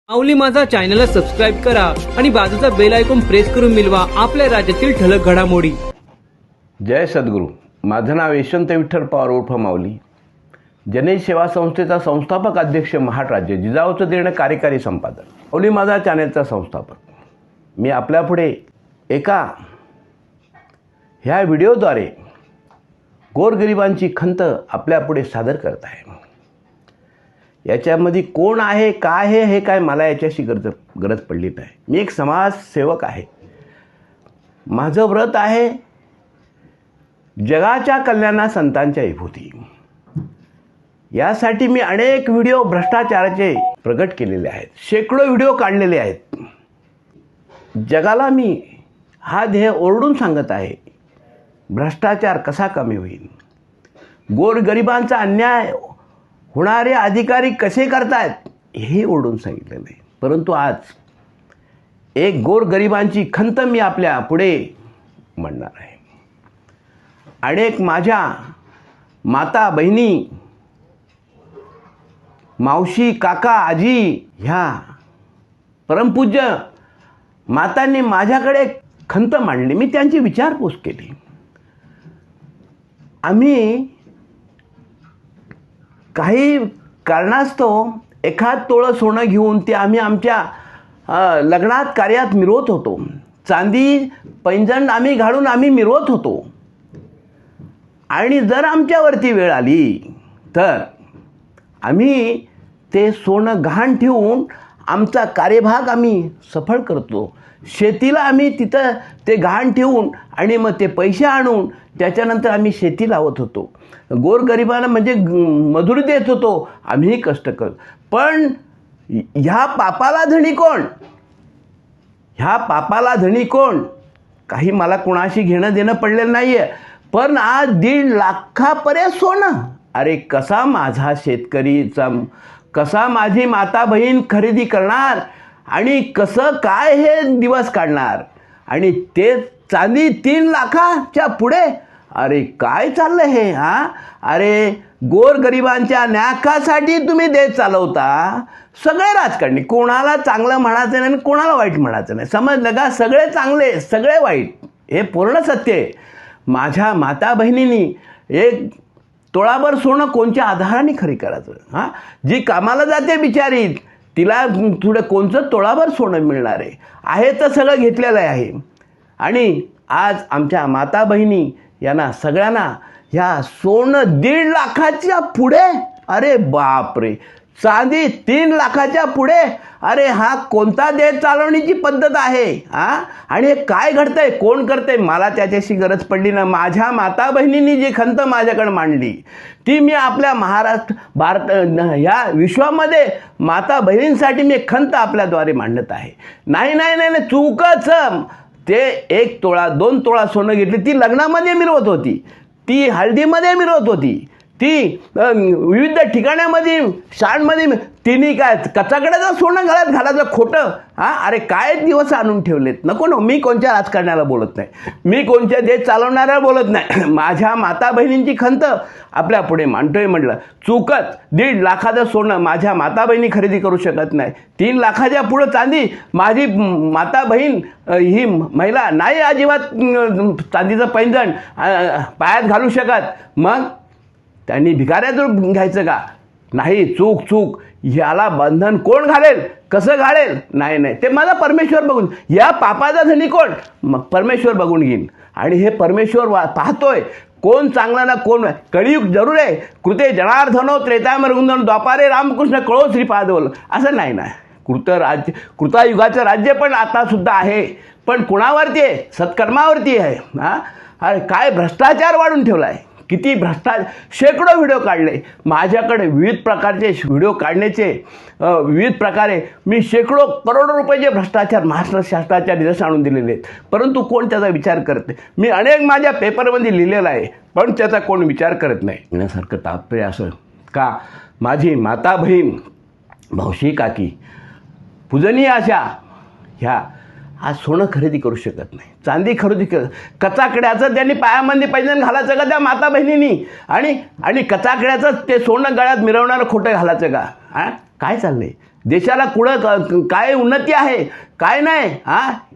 माऊली माझा चॅनलला सबस्क्राईब करा आणि बाजूचा बेल आयकॉन प्रेस करून मिळवा आपल्या राज्यातील ठळक घडामोडी। जय सद्गुरू। माझं नाव यशवंत विठ्ठल पवार उर्फ माऊली, जनहित सेवा संस्थेचा संस्थापक अध्यक्ष, महाराष्ट्र राज्य जिजाऊचं देणं कार्यकारी संपादक, माऊली माझा चॅनलचा संस्थापक। मी आपल्यापुढे एका ह्या व्हिडिओद्वारे गोरगरिबांची खंत आपल्यापुढे सादर करत आहे। याच्यामध्ये कोण आहे काय आहे हे काय मला याच्याशी गरज पडली नाही। मी एक समाजसेवक आहे। माझं व्रत आहे जगाच्या कल्याणा संतांच्या विभूती। यासाठी मी अनेक व्हिडिओ भ्रष्टाचाराचे प्रगट केलेले आहेत, शेकडो व्हिडिओ काढलेले आहेत। जगाला मी हा ध्येय ओरडून सांगत आहे, भ्रष्टाचार कसा कमी होईल, गोरगरिबांचा अन्याय होणारे अधिकारी कसे करतायत हे ओरडून सांगितलेलं आहे। परंतु आज एक गोरगरिबांची खंत मी आपल्या पुढे मांडणार आहे। अनेक माझ्या माता बहिणी, मावशी, काका, आजी ह्या परमपूज्य मातांनी माझ्याकडे खंत मांडली। मी त्यांची विचारपूस केली। आम्ही काही कारणास्तव एखाद तोळं सोनं घेऊन ते आम्ही आमच्या लग्नात कार्यात मिरवत होतो। चांदी पैंजण आम्ही घालून आम्ही मिरवत होतो। आणि जर आमच्यावरती वेळ आली तर आम्ही ते सोनं गहाण ठेवून आमचा कार्यभाग आम्ही सफळ करतो। शेतीला आम्ही तिथं ते गहाण ठेवून आणि मग ते पैसे आणून त्याच्यानंतर आम्ही शेती लावत होतो। गोरगरिबांना म्हणजे मजुरी देत होतो, आम्ही कष्ट करत। पण ह्या पापाला धणी कोण? ह्या पापाला धणी कोण? काही मला कोणाशी घेणं देणं पडलेलं नाही आहे। पण आज 1.5 लाखापर्यंत सोनं। अरे कसा माझा शेतकरीचा, कसा माझी माता बहीण खरेदी करणार आणि कसं काय हे दिवस काढणार? आणि ते चांदी 3 लाखाच्या पुढे। अरे काय चाललं हे? अरे गोरगरिबांच्या न्याकासाठी तुम्ही देश चालवता। सगळे राजकारणी, कोणाला चांगलं म्हणायचं नाही, कोणाला वाईट म्हणायचं नाही, समजलं का? सगळे चांगले सगळे वाईट, हे पूर्ण सत्य आहे। माझ्या माता बहिणींनी 1 तोळाभर सोनं कोणत्या आधाराने खरी करायचं? जी कामाला जाते बिचारी, तिला थोडं कोणचं तोळाभर सोनं मिळणार आहे तर सगळं घेतलेलं आहे। आणि आज आमच्या माता बहिणी यांना सगळ्यांना ह्या सोनं 1.5 लाखाच्या पुढे। अरे बापरे, चांदी 3 लाखाच्या पुढे। अरे हा कोणता देश चालवण्याची पद्धत आहे? आणि हे काय घडतंय, कोण करतंय? मला त्याच्याशी गरज पडली ना। माझ्या माता बहिणींनी जी खंत माझ्याकडे मांडली ती मी आपल्या महाराष्ट्र, भारत ह्या विश्वामध्ये माता बहिणींसाठी मी खंत आपल्याद्वारे मांडत आहे। नाही नाही नाही नाही, चूकच। ते 1 तोळा 2 तोळा सोनं घेतली, ती लग्नामध्ये मिरवत होती, ती हळदीमध्ये मिरवत होती, ती विविध ठिकाणामध्ये शाळांमध्ये तिने काय कचाकड्याचं सोनं गळ्यात घालायचं खोटं? अरे काय दिवस आणून ठेवलेत। नको ना, मी कोणत्या राजकारण्याला बोलत नाही, मी कोणत्या देश चालवणाऱ्याला बोलत नाही। माझ्या माता बहिणींची खंत आपल्या पुढे मांडतोय। म्हटलं चूकच, 1.5 लाखाचं सोनं माझ्या माता बहिणी खरेदी करू शकत नाही। 3 लाखाच्या पुढं चांदी माझी माता बहीण ही महिला नाही अजिबात चांदीचं पैंजण पायात घालू शकत। मग त्यांनी भिकाऱ्यातून घ्यायचं का? नाही, चूक चूक। ह्याला बंधन कोण घालेल, कसं घालेल? नाही नाही, ते मला परमेश्वर बघून, या पापाचा धनी कोण? मग परमेश्वर बघून घेईन। आणि हे परमेश्वर पाहतोय कोण चांगला ना कोण। कलियुग जरूर आहे, कृते जनार्दनो त्रेताम रघुनंदन द्वापारे रामकृष्ण कळो श्रीपाद बोल, असं नाही ना। कृतायुगाचं राज्य पण आता सुद्धा आहे, पण कुणावरती आहे? सत्कर्मावरती आहे। अरे काय भ्रष्टाचार वाढून ठेवला आहे, किती भ्रष्टाचार। शेकडो व्हिडिओ काढले माझ्याकडे, विविध प्रकारचे व्हिडिओ काढण्याचे विविध प्रकारे मी शेकडो करोडो रुपयाचे भ्रष्टाचार महाराष्ट्र शासनाच्या निदर्शनास आणून दिलेले आहेत। परंतु कोण त्याचा विचार करत नाही। मी अनेक माझ्या पेपरमध्ये लिहिलेलं आहे, पण त्याचा कोण विचार करत नाही। येण्यासारखं तात्पर्य असं का, माझी माता बहीण, मावशी, काकी, पूजनीय अशा ह्या आज सोनं खरेदी करू शकत नाही, चांदी खरेदी कचाकड्याचं त्यांनी पायामध्ये पैंजण घालायचं का त्या माता बहिणींनी? आणि कचाकड्याचं ते सोनं गळ्यात मिरवणारं खोटं घालायचं का? काय चाललंय? देशाला काय उन्नती आहे काय नाही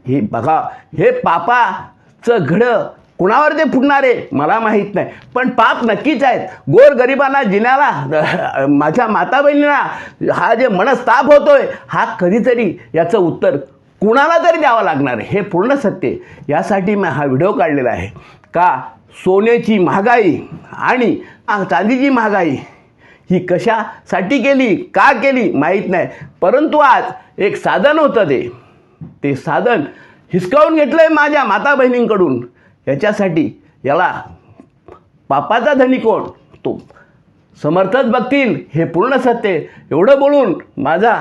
हे बघा, हे पापाचं घडं कुणावर ते फुटणार आहे मला माहीत नाही, पण पाप नक्कीच आहेत. गोरगरिबांना जिन्याला माझ्या माता बहिणींना हा जे मनस्ताप होतोय हा कधीतरी याचं उत्तर कुणाला तरी द्यावं लागणार आहे, हे पूर्ण सत्य. यासाठी मी हा व्हिडिओ काढलेला आहे का सोन्याची महागाई आणि चांदीची महागाई ही कशासाठी केली का केली माहीत नाही, परंतु आज एक साधन होतं ते साधन हिसकावून घेतलं आहे माझ्या माता बहिणींकडून. याच्यासाठी याला पापाचा धनी कोण तो समर्थच बघतील, हे पूर्ण सत्य. एवढं बोलून माझा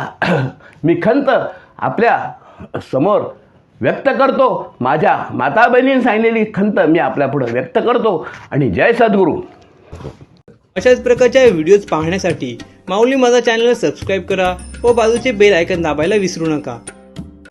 मी खंत आपल्या समोर व्यक्त करतो. माझ्या माता बहिणींनी सांगितलेली खंत मी आपल्यापुढं व्यक्त करतो. आणि जय सद्गुरू. अशाच प्रकारच्या व्हिडिओज पाहण्यासाठी माऊली माझा चॅनल सबस्क्राईब करा व बाजूचे बेल आयकॉन दाबायला विसरू नका.